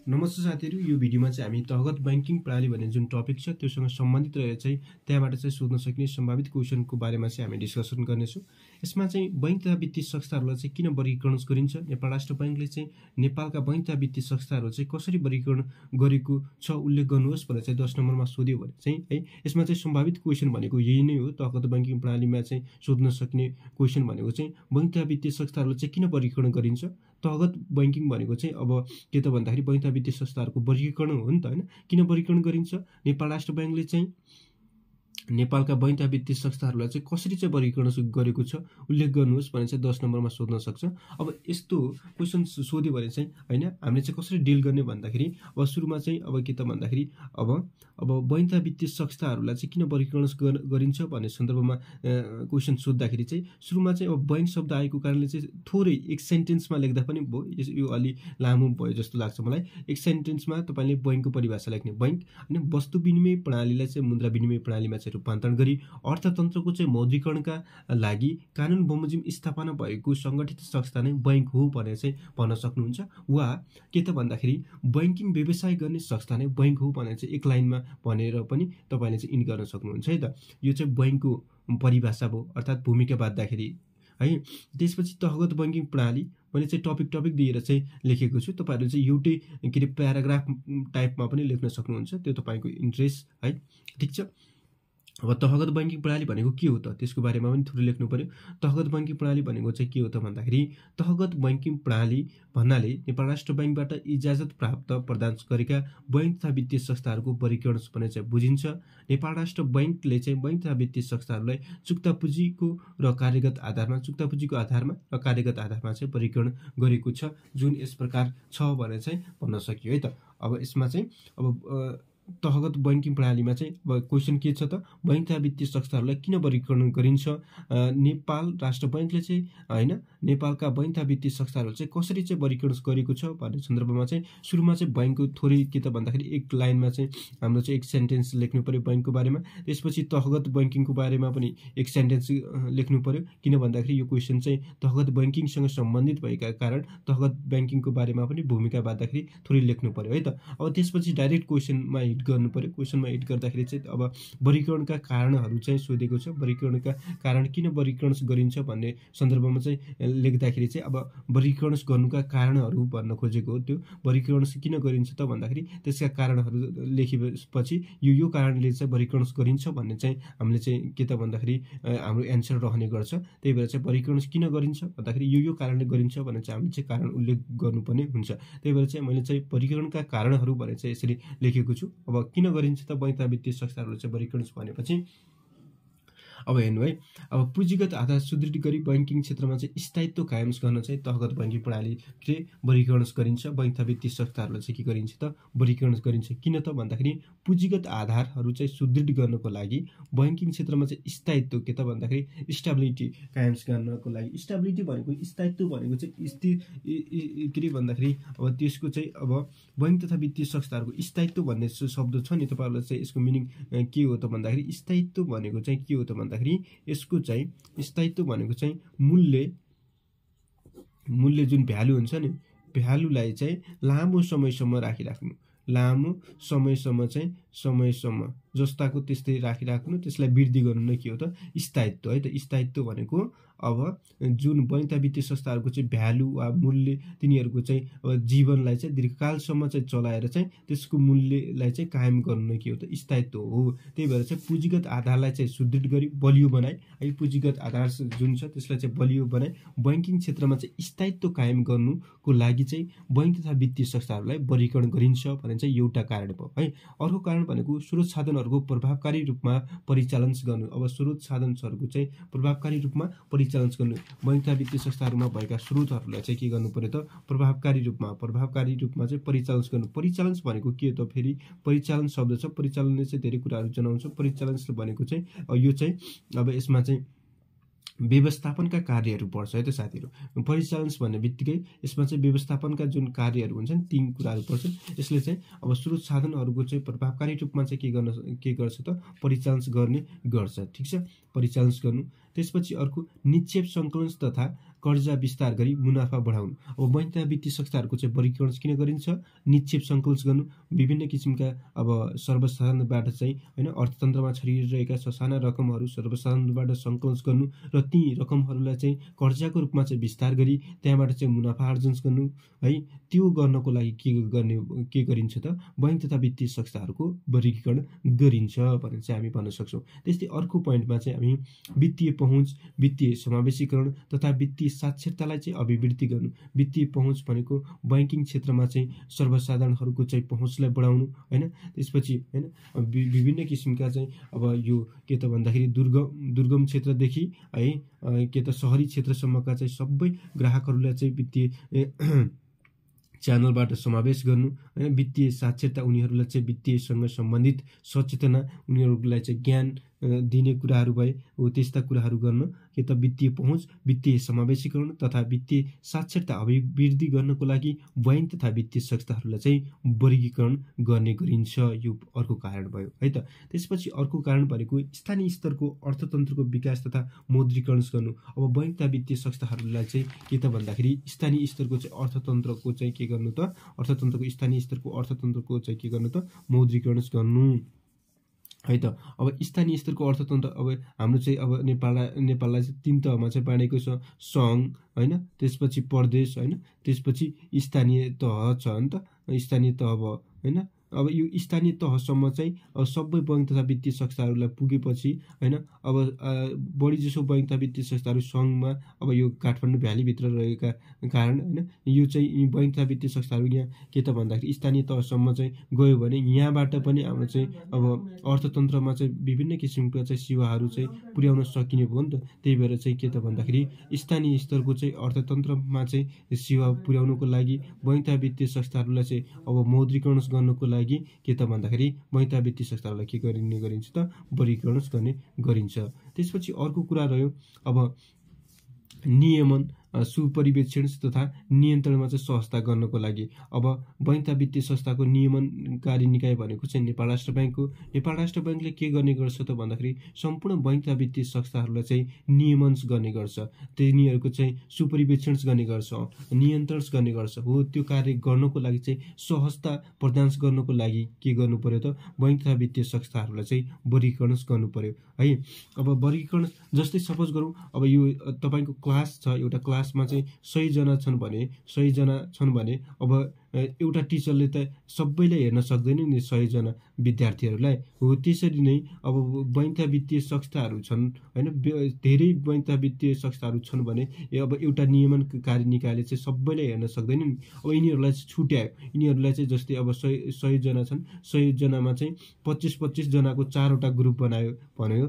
नमस्ते साथीहरु, यो भिडियोमा चाहिँ हामी तहगत बैंकिङ प्रणाली भन्ने जुन टपिक छ त्योसँग सम्बन्धित रहेर चाहिँ त्यहाँबाट चाहिँ सोध्न सक्ने सम्भावित क्वेशनको बारेमा चाहिँ हामी डिस्कसन गर्नेछौँ। यसमा चाहिँ बैंक तथा वित्तीय संस्थाहरूलाई चाहिँ किन वर्गीकरण गरिन्छ, नेपाल राष्ट्र बैंकले चाहिँ नेपालका बैंक तथा वित्तीय संस्थाहरू चाहिँ कसरी वर्गीकरण गरेको छ उल्लेख गर्नुहोस् भनेर चाहिँ 10 नम्बरमा सोध्यो भने चाहिँ है यसमा चाहिँ सम्भावित क्वेशन भनेको यही नै हो। तहगत बैंकिङ प्रणालीमा चाहिँ सोध्न सक्ने क्वेशन भनेको चाहिँ बैंक तथा वित्तीय संस्थाहरूलाई चाहिँ किन वर्गीकरण गरिन्छ। तहगत बैंकिङ भनेको चाहिँ अब के त भन्दाखेरि बैंक तथा वित्तीय संस्थाहरूको वर्गीकरण हो नि त हैन। किन वर्गीकरण गरिन्छ? नेपाल राष्ट्र बैंकले चाहिँ नेपालका बैंक तथा वित्तीय संस्थाहरूलाई चाहिँ कसरी चाहिँ वर्गीकरण गरेको छ उल्लेख गर्नुहोस् भने चाहिँ 10 नम्बरमा सोध्न सक्छ। अब यस्तो क्वेशन सोध्यो भने चाहिँ हैन हामीले चाहिँ कसरी डिल गर्ने भन्दाखेरि अब सुरुमा चाहिँ अब के त भन्दाखेरि अब बैंक तथा वित्तीय संस्थाहरूलाई चाहिँ किन वर्गीकरण गरिन्छ भन्ने सन्दर्भमा क्वेशन सोध्दाखेरि चाहिँ सुरुमा चाहिँ अब बैंक शब्द आएको कारणले चाहिँ थोरै एक सेन्टेन्समा लेख्दा पनि भयो। यो अलि लामो भयो जस्तो लाग्छ मलाई। एक सेन्टेन्समा तपाईले बैंकको परिभाषा लेख्ने बैंक अनि वस्तु विनिमय प्रणालीलाई चाहिँ मुद्रा विनिमय प्रणालीमा चाहिँ रूपान्तरण गरी अर्थतन्त्रको चाहिँ मौद्रीकरणका लागि कानुन बमोजिम स्थापना भएको संगठित संस्था नै बैंक हो भनेर चाहिँ भन्न सक्नुहुन्छ। वा के त भन्दाखेरि बैंकिङ व्यवसाय गर्ने संस्था नै बैंक हो भनेर चाहिँ एक लाइनमा भनेर पनि तपाईले चाहिँ इन गर्न सक्नुहुन्छ है त। यो चाहिँ बैंकको परिभाषा भयो अर्थात् भूमिका बाँध्दाखेरि है। त्यसपछि तहगत बैंकिङ प्रणाली मैले चाहिँ टपिक दिएर चाहिँ लेखेको छु। तपाईहरुले चाहिँ एउटै के प्याराग्राफ टाइपमा पनि लेख्न सक्नुहुन्छ, त्यो तपाईको इन्ट्रेस्ट है। ठीक छ। अब तहगत बैंकिङ प्रणाली भनेको के हो त त्यसको बारेमा पनि थोरै लेख्नु पर्यो। तहगत बैंकिङ प्रणाली भनेको चाहिँ के हो त भन्दाखेरि तहगत बैंकिङ प्रणाली भन्नाले नेपाल राष्ट्र बैंकबाट इजाजत प्राप्त प्रदान गरेका बैंक तथा वित्तीय संस्थाहरूको वर्गीकरण भने चाहिँ बुझिन्छ। नेपाल राष्ट्र बैंकले चाहिँ बैंक तथा वित्तीय संस्थाहरूलाई चुक्ता पुँजीको र कार्यगत आधारमा चाहिँ वर्गीकरण गरेको छ, जुन यस प्रकार छ भनेर चाहिँ भन्न सकियो है त। अब यसमा चाहिँ अब तहगत बैंकिङ प्रणालीमा चाहिँ अब क्वेशन के छ त बैंक तथा वित्तीय संस्थाहरूलाई किन वर्गीकरण गरिन्छ। नेपाल राष्ट्र बैंकले चाहिँ हैन नेपालका बैंक तथा वित्तीय संस्थाहरू चाहिँ कसरी चाहिँ वर्गीकरण गरेको छ भन्ने सन्दर्भमा चाहिँ सुरुमा चाहिँ बैंकको थोरै के त भन्दाखेरि एक लाइनमा चाहिँ हाम्रो चाहिँ एक सेन्टेन्स लेख्नु पर्यो बैंकको बारेमा। त्यसपछि तहगत बैंकिङको बारेमा पनि एक सेन्टेन्स लेख्नु पर्यो, किन भन्दाखेरि यो क्वेशन चाहिँ तहगत बैंकिङसँग सम्बन्धित भएका कारण तहगत बैंकिङको बारेमा पनि भूमिका बाँध्दाखेरि थोरै लेख्नु पर्यो है त। अब त्यसपछि डाइरेक्ट क्वेशनमा हिट गर्नु पर्यो। क्वेशनमा हिट गर्दाखेरि चाहिँ अब वर्गीकरणका कारणहरू चाहिँ सोधेको छ। वर्गीकरणका कारण किन वर्गीकरण गरिन्छ भन्ने सन्दर्भमा चाहिँ लेख्दाखेरि चाहिँ अब वर्गीकरण गर्नुका कारणहरू भन्न खोजेको हो। त्यो वर्गीकरण किन गरिन्छ त भन्दाखेरि त्यसका कारणहरू लेखेपछि यो कारणले चाहिँ वर्गीकरण गरिन्छ भन्ने चाहिँ हामीले चाहिँ के त भन्दाखेरि हाम्रो एन्सर रहने गर्छ। त्यही भएर चाहिँ वर्गीकरण किन गरिन्छ भन्दाखेरि यो कारणले गरिन्छ भने चाहिँ हामीले चाहिँ कारण उल्लेख गर्नुपर्ने हुन्छ। त्यही भएर चाहिँ मैले चाहिँ वर्गीकरणका कारणहरू भनेर चाहिँ यसरी लेखेको छु। अब किन गरिन्छ त बैंक तथा वित्तीय संस्थाहरूले चाहिँ वर्गीकरण भनेपछि अब हेर्नु है, अब पुँजीगत आधार सुदृढ गरी बैंकिङ क्षेत्रमा चाहिँ स्थायित्व कायम गर्न चाहिँ तहगत बैंकिङ प्रणालीले वर्गीकरण गरिन्छ। बैंक तथा वित्तीय संस्थाहरूलाई चाहिँ के गरिन्छ त वर्गीकरण गरिन्छ। किन त भन्दाखेरि पुँजीगत आधारहरू चाहिँ सुदृढ गर्नको लागि बैंकिङ क्षेत्रमा चाहिँ स्थायित्व के त भन्दाखेरि स्टेबिलिटी कायम गर्नको लागि। स्टेबिलिटी भनेको स्थायित्व भनेको चाहिँ के भन्दाखेरि अब त्यसको चाहिँ अब बैंक तथा वित्तीय संस्थाहरूको स्थायित्व भन्ने शब्द छ नि, तपाईहरुलाई चाहिँ यसको मिनिङ के हो त भन्दाखेरि स्थायित्व भनेको चाहिँ के हो त भन्दाखेरि यसको चाहिँ स्थायित्व भनेको चाहिँ मूल्य जुन भ्यालु हुन्छ नि, भ्यालुलाई चाहिँ लामो समयसम्म राखिराख्नु, लामो समयसम्म जस्ताको त्यस्तै राखिराख्नु, त्यसलाई वृद्धि गर्नु नै के हो त स्थायित्व है त। स्थायित्व भनेको अब जुन बैंक तथा वित्तीय संस्थाहरूको चाहिँ भ्यालु वा मूल्य तिनीहरूको चाहिँ अब जीवनलाई चाहिँ दीर्घकालसम्म चाहिँ चलाएर चाहिँ त्यसको मूल्यलाई चाहिँ कायम गर्नु नै के हो त स्थायित्व हो। त्यही भएर चाहिँ पुँजीगत आधारलाई चाहिँ सुदृढ गरी बलियो बनाए है, पुँजीगत आधार जुन छ त्यसलाई चाहिँ बलियो बनाए बैंकिङ क्षेत्रमा चाहिँ स्थायित्व कायम गर्नुको लागि चाहिँ बैंक तथा वित्तीय संस्थाहरूलाई वर्गीकरण गरिन्छ भन्ने चाहिँ एउटा कारण भयो है। अर्को कारण भनेको स्रोत साधनहरूको प्रभावकारी रूपमा परिचालन गर्नु। अब स्रोत साधनहरूको चाहिँ प्रभावकारी रूपमा परिचालन गर्नु, बैंक तथा वित्तीय संस्थाहरूमा भएका स्रोतहरूलाई चाहिँ के गर्नु पर्यो त प्रभावकारी रूपमा चाहिँ परिचालन गर्नु। परिचालन भनेको के हो त फेरि परिचालन शब्द छ, परिचालनले चाहिँ धेरै कुराहरू जनाउँछ। परिचालन भनेको चाहिँ यो चाहिँ अब यसमा चाहिँ व्यवस्थापनका कार्यहरू पर्छ है त साथीहरु। परिचालन भन्ने बित्तिकै यसमा चाहिँ व्यवस्थापनका जुन कार्यहरू हुन्छन् तीन कुराहरू पर्छन्। यसले चाहिँ अब स्रोत साधनहरूको चाहिँ प्रभावकारी रूपमा चाहिँ के गर्छ त परिचालन गर्ने गर्छ। ठीक छ, परिचालन गर्नु। त्यसपछि अर्को निक्षेप सङ्कलन तथा कर्जा विस्तार गरी मुनाफा बढाउनु। अब बैंक तथा वित्तीय संस्थाहरूको चाहिँ वर्गीकरण किन गरिन्छ? निक्षेप सङ्कलन गर्नु, विभिन्न किसिमका अब सर्वसाधारणबाट चाहिँ होइन अर्थतन्त्रमा छरिरहेका ससाना रकमहरू सर्वसाधारणबाट सङ्कलन गर्नु र ती रकमहरूलाई चाहिँ कर्जाको रूपमा चाहिँ विस्तार गरी त्यहाँबाट चाहिँ मुनाफा आर्जन गर्नु है। त्यो गर्नको लागि के गरिन्छ त? बैंक तथा वित्तीय संस्थाहरूको वर्गीकरण गरिन्छ भनेर चाहिँ हामी भन्न सक्छौँ। त्यस्तै अर्को पोइन्टमा चाहिँ हामी वित्तीय पहुँच, वित्तीय समावेशीकरण तथा वित्तीय साक्षरतालाई चाहिँ अभिवृद्धि गर्नु। वित्तीय पहुँच भनेको बैंकिङ क्षेत्रमा चाहिँ सर्वसाधारणहरूको चाहिँ पहुँचलाई बढाउनु होइन। त्यसपछि होइन विभिन्न किसिमका चाहिँ अब यो के त भन्दाखेरि दुर्गम क्षेत्रदेखि है के त सहरी क्षेत्रसम्मका चाहिँ सबै ग्राहकहरूलाई चाहिँ वित्तीय च्यानलबाट समावेश गर्नु होइन। वित्तीय साक्षरता, उनीहरूलाई चाहिँ वित्तीयसँग सम्बन्धित सचेतना, उनीहरूलाई चाहिँ ज्ञान दिने कुराहरू भए हो त्यस्ता कुराहरू गर्न के त वित्तीय पहुँच, वित्तीय समावेशीकरण तथा वित्तीय साक्षरता अभिवृद्धि गर्नको लागि बैंक तथा वित्तीय संस्थाहरूलाई चाहिँ वर्गीकरण गर्ने गरिन्छ। यो अर्को कारण भयो है त। त्यसपछि अर्को कारण भनेको स्थानीय स्तरको अर्थतन्त्रको विकास तथा मौद्रीकरण गर्नु। अब बैंक तथा वित्तीय संस्थाहरूलाई चाहिँ के त भन्दाखेरि स्थानीय स्तरको चाहिँ अर्थतन्त्रको चाहिँ के गर्नु त? अर्थतन्त्रको स्थानीय स्तरको अर्थतन्त्रको चाहिँ के गर्नु त? मौद्रीकरण गर्नु है त। अब स्थानीय स्तरको अर्थतन्त्र अब हाम्रो चाहिँ अब नेपाललाई चाहिँ 3 तहमा चाहिँ बाँडेको छ। सङ्घ होइन, त्यसपछि प्रदेश होइन, त्यसपछि स्थानीय तह छ नि त। स्थानीय तह भयो होइन। अब यो स्थानीय तहसम्म चाहिँ अब सबै बैंक तथा वित्तीय संस्थाहरूलाई पुगेपछि होइन अब बढी जसो बैंक तथा वित्तीय संस्थाहरू सङ्घमा अब यो काठमाडौँ भ्यालीभित्र रहेका कारण होइन यो चाहिँ बैंक तथा वित्तीय संस्थाहरू यहाँ के त भन्दाखेरि स्थानीय तहसम्म चाहिँ गयो भने यहाँबाट पनि हाम्रो चाहिँ अब अर्थतन्त्रमा चाहिँ विभिन्न किसिमका चाहिँ सेवाहरू चाहिँ पुर्याउन सकिने भयो नि त। त्यही भएर चाहिँ के त भन्दाखेरि स्थानीय स्तरको चाहिँ अर्थतन्त्रमा चाहिँ सेवा पुर्याउनको लागि बैंक तथा वित्तीय संस्थाहरूलाई चाहिँ अब मौद्रीकरण गर्नको लागि के त भन्दाखेरि बैंक तथा वित्तीय संस्थाहरूलाई के गरिने गरिन्छ त? वर्गीकरण गर्ने गरिन्छ। त्यसपछि अर्को कुरा रह्यो अब नियमन, सुपरिवेक्षण तथा नियन्त्रणमा चाहिँ सहजता गर्नको लागि। अब बैंक तथा वित्तीय संस्थाको नियमनकारी निकाय भनेको चाहिँ नेपाल राष्ट्र बैंक हो। नेपाल राष्ट्र बैंकले के गर्ने गर्छ त भन्दाखेरि सम्पूर्ण बैंक तथा वित्तीय संस्थाहरूलाई चाहिँ नियमन गर्ने गर्छ, तिनीहरूको चाहिँ सुपरिवेक्षण गर्ने गर्छ, नियन्त्रण गर्ने गर्छ हो। त्यो कार्य गर्नको लागि चाहिँ सहजता प्रदान गर्नको लागि के गर्नु पर्यो त? बैंक तथा वित्तीय संस्थाहरूलाई चाहिँ वर्गीकरण गर्नु पर्यो है। अब वर्गीकरण जस्तै सपोज गरौँ अब यो तपाईँको क्लास छ, एउटा क्लासमा चाहिँ 100 जना छन् भने अब एउटा टिचरले त सबैलाई हेर्न सक्दैन नि 100 जना विद्यार्थीहरूलाई हो। त्यसरी नै अब बैंक तथा वित्तीय संस्थाहरू छन् होइन, धेरै बैंक तथा वित्तीय संस्थाहरू छन् भने अब एउटा नियमनकारी निकायले चाहिँ सबैलाई हेर्न सक्दैन नि। अब यिनीहरूलाई चाहिँ छुट्यायो, यिनीहरूलाई चाहिँ जस्तै अब 100 जना छन्, 100 जनामा चाहिँ 25-25 जनाको 4वटा ग्रुप बनायो भन्यो,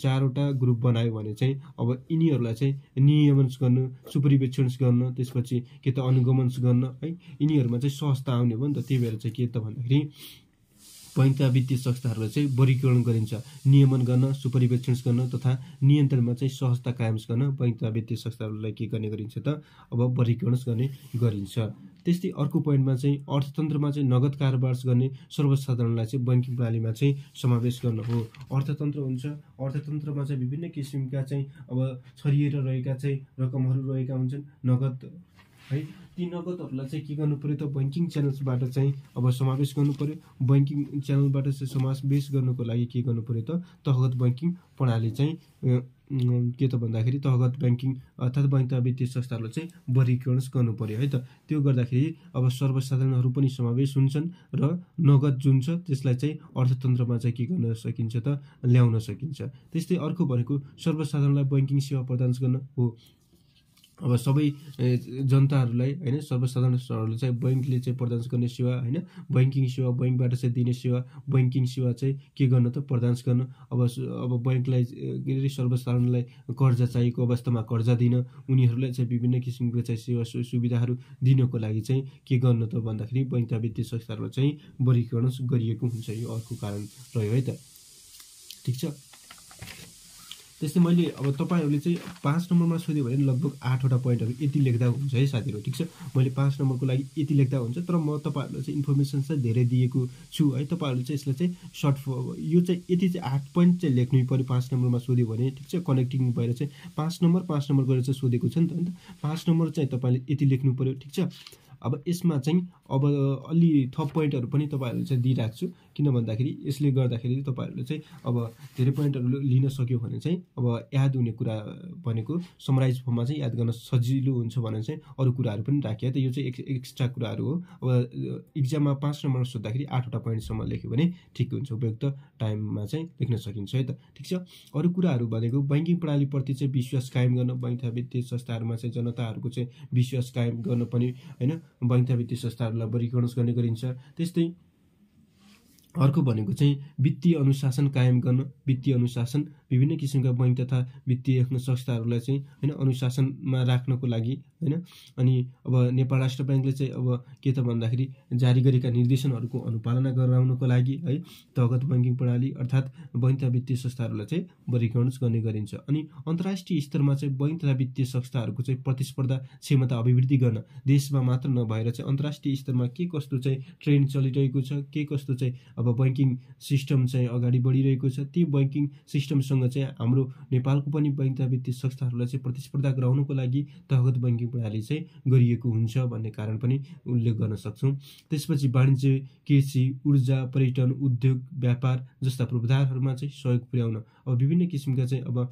4वटा ग्रुप बनायो भने चाहिँ अब यिनीहरूलाई चाहिँ नियमन गर्न, सुपरिवेक्षण गर्न, त्यसपछि के त अनुगमन गर्न है, यिनीहरूमा चाहिँ सहजता आउने भयो नि त। त्यही भएर चाहिँ के त भन्दाखेरि बैंक तथा वित्तीय संस्थाहरूलाई चाहिँ वर्गीकरण गरिन्छ। नियमन गर्न, सुपरिवेक्षण गर्न तथा नियन्त्रणमा चाहिँ सहजता कायम गर्न बैंक तथा वित्तीय संस्थाहरूलाई के गर्ने गरिन्छ त? अब वर्गीकरण गर्ने गरिन्छ। त्यस्तै अर्को पोइन्टमा चाहिँ अर्थतन्त्रमा चाहिँ नगद कारोबार गर्ने सर्वसाधारणलाई चाहिँ बैंकिङ प्रणालीमा चाहिँ समावेश गर्न हो। अर्थतन्त्र हुन्छ, अर्थतन्त्रमा चाहिँ विभिन्न किसिमका चाहिँ अब छरिएर रहेका चाहिँ रकमहरू रहेका हुन्छन् नगद है। ती नगदहरूलाई चाहिँ के गर्नु पर्यो त? बैंकिङ च्यानल्सबाट चाहिँ अब समावेश गर्नु पर्यो। बैंकिङ च्यानलबाट चाहिँ समावेश गर्नको लागि के गर्नु पर्यो त? तहगत बैंकिङ प्रणाली चाहिँ के त भन्दाखेरि तहगत बैंकिङ अर्थात् बैंक तथा वित्तीय संस्थाहरूलाई चाहिँ वर्गीकरण गर्नु पर्यो है त। त्यो गर्दाखेरि अब सर्वसाधारणहरू पनि समावेश हुन्छन् र नगद जुन छ त्यसलाई चाहिँ अर्थतन्त्रमा चाहिँ के गर्न सकिन्छ त? ल्याउन सकिन्छ। त्यस्तै अर्को भनेको सर्वसाधारणलाई बैंकिङ सेवा प्रदान गर्न हो। अब सबै जनताहरूलाई होइन सर्वसाधारणहरूले चाहिँ बैंकले चाहिँ प्रदान गर्ने सेवा होइन, बैंकिङ सेवा, बैंकबाट चाहिँ दिने सेवा, बैंकिङ सेवा चाहिँ के गर्न त? प्रदान गर्न। अब बैंकलाई के अरे सर्वसाधारणलाई कर्जा चाहिएको अवस्थामा कर्जा दिन, उनीहरूलाई चाहिँ विभिन्न किसिमको चाहिँ सेवा सुविधाहरू दिनको लागि चाहिँ के गर्न त भन्दाखेरि बैंक तथा वित्तीय संस्थाहरू चाहिँ वर्गीकरण गरिएको हुन्छ। यो अर्को कारण रह्यो है त। ठिक छ। त्यस्तै मैले अब तपाईँहरूले चाहिँ 5 नम्बरमा सोध्यो भने लगभग 8वटा पोइन्टहरू यति लेख्दा हुन्छ है साथीहरू, ठिक छ। मैले 5 नम्बरको लागि यति लेख्दा हुन्छ, तर म तपाईँहरूलाई चाहिँ इन्फर्मेसन चाहिँ धेरै दिएको छु है। तपाईँहरूले चाहिँ यसलाई चाहिँ सर्ट यो चाहिँ यति चाहिँ 8 पोइन्ट चाहिँ लेख्नै पऱ्यो 5 नम्बरमा सोध्यो भने, ठिक छ। कनेक्टिङ भएर चाहिँ 5 नम्बर गरेर चाहिँ सोधेको छ नि त, 5 नम्बर चाहिँ तपाईँले यति लेख्नु पऱ्यो, ठिक छ। अब यसमा चाहिँ अब अलि थप पोइन्टहरू पनि तपाईँहरूले चाहिँ दिइरहेको छु, किन भन्दाखेरि यसले गर्दाखेरि तपाईँहरूले चाहिँ अब धेरै पोइन्टहरू लिन सक्यो भने चाहिँ अब याद हुने कुरा भनेको समराइज फर्ममा चाहिँ याद गर्न सजिलो हुन्छ भने चाहिँ अरू कुराहरू पनि राखेँ त। यो चाहिँ एक्स्ट्रा कुराहरू हो। अब इक्जाममा 5 नम्बर सोद्धाखेरि 8वटा पोइन्टसम्म लेख्यो भने ठिक हुन्छ, उपयुक्त टाइममा चाहिँ लेख्न सकिन्छ है त, ठिक छ। अरू कुराहरू भनेको बैंकिङ प्रणालीप्रति चाहिँ विश्वास कायम गर्न, बैंक वित्तीय संस्थाहरूमा चाहिँ जनताहरूको चाहिँ विश्वास कायम गर्न पनि होइन बैंक वित्तीय संस्थाहरूलाई वर्गीकरण गर्ने गरिन्छ। त्यस्तै अर्को भनेको चाहिँ वित्तीय अनुशासन कायम गर्न, वित्तीय अनुशासन विभिन्न किसिमका बैंक तथा वित्तीय संस्थाहरूलाई चाहिँ होइन अनुशासनमा राख्नको लागि होइन। अनि अब नेपाल राष्ट्र बैंकले चाहिँ अब के त भन्दाखेरि जारी गरेका निर्देशनहरूको अनुपालना गराउनको लागि है तहगत बैंकिङ प्रणाली अर्थात् बैंक तथा वित्तीय संस्थाहरूलाई चाहिँ वर्गीकरण गर्ने गरिन्छ। अनि अन्तर्राष्ट्रिय स्तरमा चाहिँ बैंक तथा वित्तीय संस्थाहरूको चाहिँ प्रतिस्पर्धा क्षमता अभिवृद्धि गर्न देशमा मात्र नभएर चाहिँ अन्तर्राष्ट्रिय स्तरमा के कस्तो चाहिँ ट्रेन्ड चलिरहेको छ, के कस्तो चाहिँ अब बैंकिङ सिस्टम चाहिँ अगाडि बढिरहेको छ, ती बैंकिङ सिस्टमसँग चाहिँ हाम्रो नेपालको पनि बैंक तथा वित्तीय संस्थाहरूलाई चाहिँ प्रतिस्पर्धा गराउनको लागि तहगत बैंकिङ प्रणाली चाहिँ गरिएको हुन्छ भन्ने कारण पनि उल्लेख गर्न सक्छौँ। त्यसपछि वाणिज्य, कृषि, ऊर्जा, पर्यटन, उद्योग, व्यापार जस्ता पूर्वाधारहरूमा चाहिँ सहयोग पुर्याउन अब विभिन्न किसिमका चाहिँ अब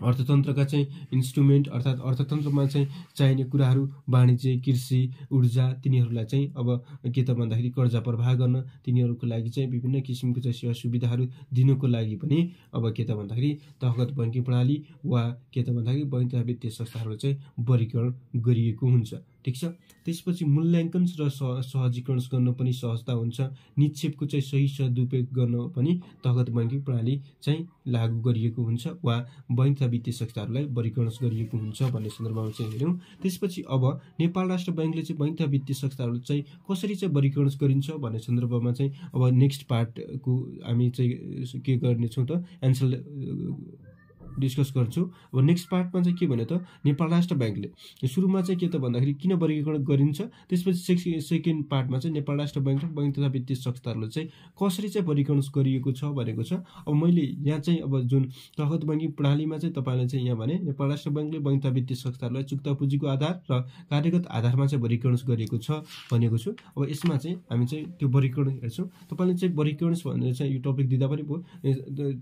अर्थतन्त्रका चाहिँ इन्स्ट्रुमेन्ट अर्थात् अर्थतन्त्रमा चाहिँ चाहिने कुराहरू वाणिज्य, कृषि, ऊर्जा तिनीहरूलाई चाहिँ अब के त भन्दाखेरि कर्जा प्रवाह गर्न, तिनीहरूको लागि चाहिँ विभिन्न किसिमको चाहिँ सेवा सुविधाहरू दिनुको लागि पनि अब के त भन्दाखेरि तहगत बैंकिङ प्रणाली वा के त भन्दाखेरि बैंक तथा वित्तीय संस्थाहरू चाहिँ वर्गीकरण गरिएको हुन्छ, ठिक छ। त्यसपछि मूल्याङ्कन र सहजीकरण गर्न पनि सहजता हुन्छ। निक्षेपको चाहिँ सही सदुपयोग गर्न पनि तहगत बैंकिङ प्रणाली चाहिँ लागू गरिएको हुन्छ वा बैंक तथा वित्तीय संस्थाहरूलाई वर्गीकरण गरिएको हुन्छ भन्ने सन्दर्भमा चाहिँ हेऱ्यौँ। त्यसपछि अब नेपाल राष्ट्र बैंकले चाहिँ बैंक तथा वित्तीय संस्थाहरू चाहिँ कसरी चाहिँ वर्गीकरण गरिन्छ भन्ने सन्दर्भमा चाहिँ अब नेक्स्ट पार्टको हामी चाहिँ के गर्नेछौँ त एन्सर डिस्कस गर्छु। अब नेक्स्ट पार्टमा चाहिँ के भने त नेपाल राष्ट्र बैंकले सुरुमा चाहिँ के त भन्दाखेरि किन वर्गीकरण गरिन्छ, त्यसपछि सेकेन्ड पार्टमा चाहिँ नेपाल राष्ट्र बैंक र बैंक तथा वित्तीय संस्थाहरूले चाहिँ कसरी चाहिँ वर्गीकरण गरिएको छ भनेको छ। अब मैले यहाँ चाहिँ अब जुन तहगत बैंकिङ प्रणालीमा चाहिँ तपाईँलाई चाहिँ यहाँ भने नेपाल राष्ट्र बैंकले बैंक तथा वित्तीय संस्थाहरूलाई चुक्ता पुँजीको आधार र कार्यगत आधारमा चाहिँ वर्गीकरण गरिएको छ भनेको छु। अब यसमा चाहिँ हामी चाहिँ त्यो वर्गीकरण हेर्छौँ। तपाईँले चाहिँ वर्गीकरण भनेर चाहिँ यो टपिक दिँदा पनि भयो,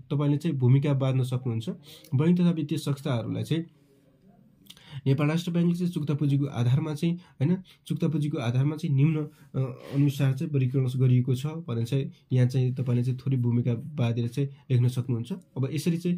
तपाईँले चाहिँ भूमिका बाँध्न सक्नुहुन्छ। बैंक तथा वित्तीय संस्थाहरूलाई चाहिँ नेपाल राष्ट्र बैंकले चाहिँ चुक्ता पुँजीको आधारमा चाहिँ होइन चुक्ता पुँजीको आधारमा चाहिँ निम्न अनुसार चाहिँ वर्गीकरण गरिएको छ भने चाहिँ यहाँ चाहिँ तपाईँले चाहिँ थोरै भूमिका बाँधेर चाहिँ लेख्न सक्नुहुन्छ। अब यसरी चाहिँ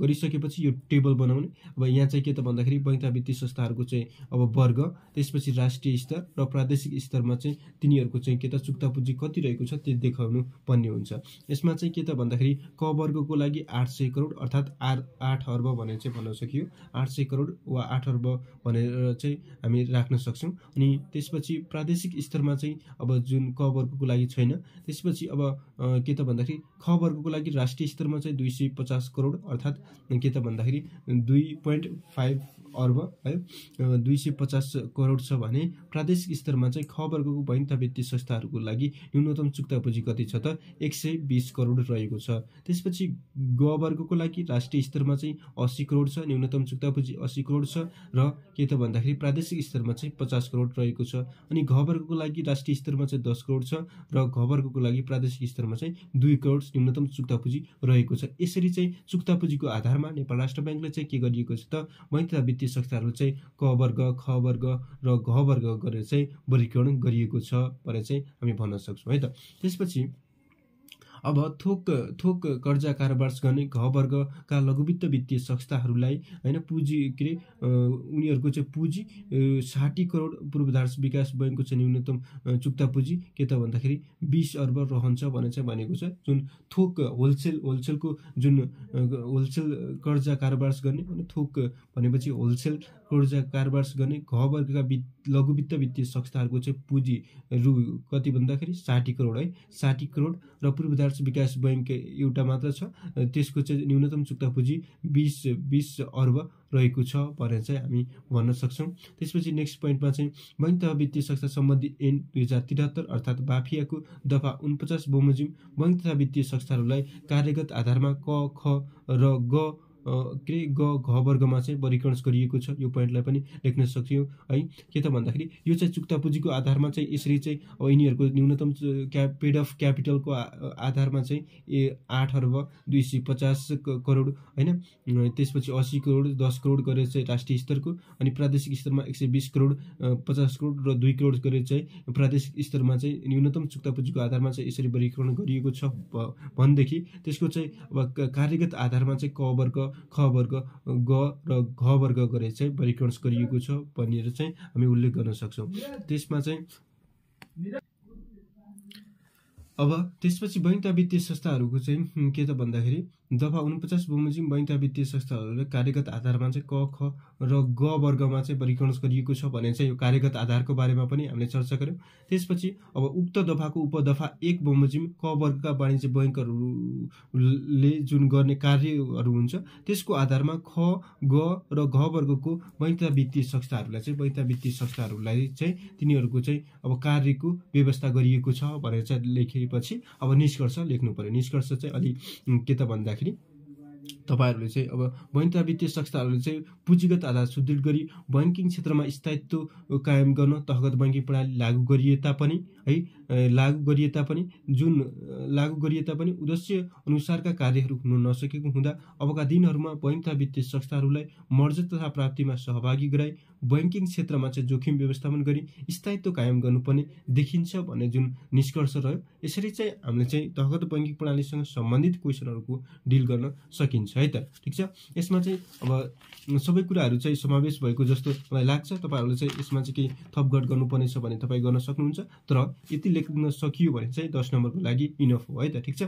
गरिसकेपछि यो टेबल बनाउने। अब यहाँ चाहिँ के त भन्दाखेरि बैंक तथा वित्तीय संस्थाहरूको चाहिँ अब वर्ग, त्यसपछि राष्ट्रिय स्तर र प्रादेशिक स्तरमा चाहिँ तिनीहरूको चाहिँ के त चुक्ता पुँजी कति रहेको छ त्यो देखाउनु पर्ने हुन्छ। यसमा चाहिँ के त भन्दाखेरि क वर्गको लागि 800 करोड अर्थात् 8 अर्ब भनेर चाहिँ भन्न सकियो, 800 करोड वा 8 अर्ब भनेर चाहिँ हामी राख्न सक्छौँ। अनि त्यसपछि प्रादेशिक स्तरमा चाहिँ अब जुन क वर्गको लागि छैन, त्यसपछि अब के त भन्दाखेरि ख वर्गको लागि राष्ट्रिय स्तरमा चाहिँ 250 करोड अर्थात् के त भन्दाखेरि 2.5 अर्ब है 250 करोड छ भने प्रादेशिक स्तरमा चाहिँ ख वर्गको बैंक तथा वित्तीय संस्थाहरूको लागि न्यूनतम चुक्ता पुँजी कति छ त 120 करोड रहेको छ। त्यसपछि ग वर्गको लागि राष्ट्रिय स्तरमा चाहिँ 80 करोड छ, न्यूनतम चुक्ता पुँजी 80 करोड छ र के त भन्दाखेरि प्रादेशिक स्तरमा चाहिँ 50 करोड रहेको छ। अनि घ वर्गको लागि राष्ट्रिय स्तरमा चाहिँ 10 करोड छ र घ वर्गको लागि प्रादेशिक स्तरमा चाहिँ 2 करोड न्यूनतम चुक्ता पुँजी रहेको छ। यसरी चाहिँ चुक्ता पुँजीको आधारमा नेपाल राष्ट्र बैंकले चाहिँ के गरिएको छ त बैंक तथा वित्तीय संस्थाहरू चाहिँ क वर्ग, ख वर्ग र घ वर्ग गरेर चाहिँ वर्गीकरण गरिएको छ भनेर चाहिँ हामी भन्न सक्छौँ है त। त्यसपछि अब थोक कर्जा कारोबार गर्ने घ वर्गका लघुवित्त वित्तीय संस्थाहरूलाई होइन पुँजी के अरे उनीहरूको चाहिँ पुँजी 60 करोड पूर्वाधार विकास बैङ्कको चाहिँ न्यूनतम चुक्ता पुँजी के त भन्दाखेरि 20 अर्ब रहन्छ भनेर चाहिँ भनेको छ। जुन थोक होलसेलको जुन होलसेल कर्जा कारोबार गर्ने थोक भनेपछि होलसेल करोड कारोबार गर्ने घ वर्गका लघु वित्त वित्तीय संस्थाहरूको चाहिँ पुँजी रु कति भन्दाखेरि 60 करोड है, 60 करोड र पूर्वाधार विकास बैंक एउटा मात्र छ, त्यसको चाहिँ न्यूनतम चुक्ता पुँजी 20 अर्ब रहेको छ भनेर चाहिँ हामी भन्न सक्छौँ। त्यसपछि नेक्स्ट पोइन्टमा चाहिँ बैंक तथा वित्तीय संस्था सम्बन्धी ऐन 2073 अर्थात् बाफियाको दफा 49 बमोजिम बैंक तथा वित्तीय संस्थाहरूलाई कार्यगत आधारमा क ख र ग घ वर्गमा चाहिँ वर्गीकरण गरिएको छ। यो पोइन्टलाई पनि लेख्न सक्छौँ है। के त भन्दाखेरि यो चाहिँ चुक्ता पुँजीको आधारमा चाहिँ यसरी चाहिँ अब यिनीहरूको न्यूनतम पेड अफ क्यापिटलको आधारमा चाहिँ 8 अर्ब 250 करोड होइन, त्यसपछि 80 करोड 10 करोड गरेर चाहिँ राष्ट्रिय स्तरको, अनि प्रादेशिक स्तरमा 120 करोड 50 करोड र 2 करोड गरेर चाहिँ प्रादेशिक स्तरमा चाहिँ न्यूनतम चुक्ता पुँजीको आधारमा चाहिँ यसरी वर्गीकरण गरिएको छ भनेदेखि त्यसको चाहिँ अब कार्यगत आधारमा चाहिँ क वर्ग ख वर्ग ग र घ वर्ग गरेर चाहिँ वर्गीकरण गरिएको छ भनेर चाहिँ हामी उल्लेख गर्न सक्छौँ। त्यसमा चाहिँ अब त्यसपछि बैंक तथा वित्तीय संस्थाहरूको चाहिँ के त भन्दाखेरि दफा 49 बमोजिम बैंक तथा वित्तीय संस्थाहरूले कार्यगत आधारमा चाहिँ क ख र ग वर्गमा चाहिँ वर्गीकरण गरिएको छ भने चाहिँ यो कार्यगत आधारको बारेमा पनि हामीले चर्चा गर्यौँ। त्यसपछि अब उक्त दफाको उपदफा 1 बमोजिम क वर्गका वाणिज्य बैंकहरूले जुन गर्ने कार्यहरू हुन्छ त्यसको आधारमा ख ग र घ वर्गको बैंक तथा वित्तीय संस्थाहरूलाई चाहिँ बैंक तथा वित्तीय संस्थाहरूलाई चाहिँ तिनीहरूको चाहिँ अब कार्यको व्यवस्था गरिएको छ भनेर चाहिँ लेखेपछि अब निष्कर्ष लेख्नु पर्यो। निष्कर्ष चाहिँ अलि के त भन्दाखेरि तपाईहरुले चाहिँ अब बैंक तथा वित्तीय संस्थाहरूले चाहिँ पुँजीगत आधार सुदृढ गरी बैंकिङ क्षेत्रमा स्थायित्व कायम गर्न तहगत बैंकिङ प्रणाली लागू गरिए तापनि उद्देश्य अनुसारका कार्यहरू हुन नसकेको हुँदा अबका दिनहरूमा बैंक तथा वित्तीय संस्थाहरूलाई मर्जर तथा प्राप्तिमा सहभागी गराई बैंकिङ क्षेत्रमा चाहिँ जोखिम व्यवस्थापन गरी स्थायित्व कायम गर्नुपर्ने देखिन्छ भन्ने जुन निष्कर्ष रह्यो। यसरी चाहिँ हामीले चाहिँ तहगत बैंकिङ प्रणालीसँग सम्बन्धित क्वेसनहरूको डिल गर्न सकिन्छ है त। ठीक छ, यसमा चाहिँ अब सबै कुराहरू चाहिँ समावेश भएको जस्तो मलाई लाग्छ। तपाईहरुले चाहिँ यसमा चाहिँ केही थपघट गर्नुपर्ने छ भने तपाईँ गर्न सक्नुहुन्छ, तर यति लेख्न सकियो भने चाहिँ 10 नम्बरको लागि इनफ हो है त। ठीक छ,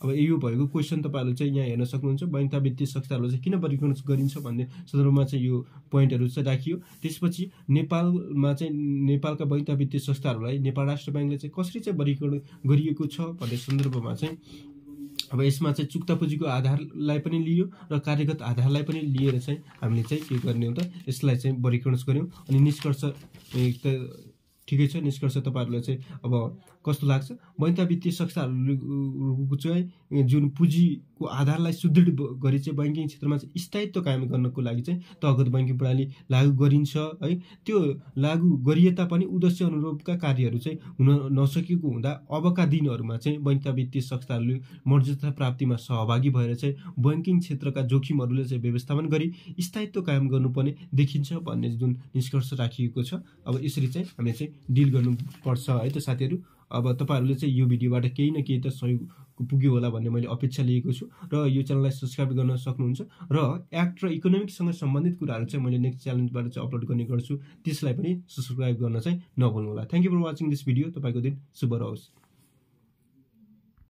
अब यो भएको क्वेसन तपाईहरुले चाहिँ यहाँ हेर्न सक्नुहुन्छ। बैंक तथा वित्तीय संस्थाहरूले चाहिँ किन वर्गीकरण गरिन्छ भन्ने सन्दर्भमा चाहिँ यो पोइन्टहरू चाहिँ राखियो। त्यसपछि नेपालमा चाहिँ नेपालका बैंक तथा वित्तीय संस्थाहरूलाई नेपाल राष्ट्र बैंकले चाहिँ कसरी चाहिँ वर्गीकरण गरिएको छ भन्ने सन्दर्भमा चाहिँ अब यसमा चाहिँ चुक्ता पुँजीको आधारलाई पनि लियो र कार्यगत आधारलाई पनि लिएर चाहिँ हामीले चाहिँ के गर्ने हो त यसलाई चाहिँ वर्गीकरण गर्यौं। अनि निष्कर्ष ठिकै छ। निष्कर्ष तपाईहरुलाई चाहिँ अब कस्तो लाग्छ? बैंक तथा वित्तीय संस्थाहरूको चाहिँ जुन पुँजीको आधारलाई सुदृढ गरी चाहिँ बैंकिङ क्षेत्रमा चाहिँ स्थायित्व कायम गर्नको लागि चाहिँ तहगत बैंकिङ प्रणाली लागू गरिन्छ है। त्यो लागू गरिए तापनि उद्देश्य अनुरूपका कार्यहरू चाहिँ हुन नसकेको हुँदा अबका दिनहरूमा चाहिँ बैंक तथा वित्तीय संस्थाहरूले मर्जर तथा प्राप्तिमा सहभागी भएर चाहिँ बैंकिङ क्षेत्रका जोखिमहरूले चाहिँ व्यवस्थापन गरी स्थायित्व कायम गर्नुपर्ने देखिन्छ भन्ने जुन निष्कर्ष राखिएको छ। अब यसरी चाहिँ हामीले चाहिँ डिल गर्नुपर्छ है त साथीहरू। अब तपाईहरुले चाहिँ यो भिडियोबाट केही न केही त सहयोग पुग्यो होला भन्ने मैले अपेक्षा लिएको छु र यो च्यानललाई सब्स्क्राइब गर्न सक्नुहुन्छ। र एक्ट र इकोनोमिक्ससँग सम्बन्धित कुराहरू चाहिँ मैले नेक्स्ट च्यालेन्जबाट चाहिँ अपलोड गर्ने गर्छु, त्यसलाई पनि सब्स्क्राइब गर्न चाहिँ नभुल्नु होला। Thank you for watching this video. तपाईको दिन शुभ रहोस्।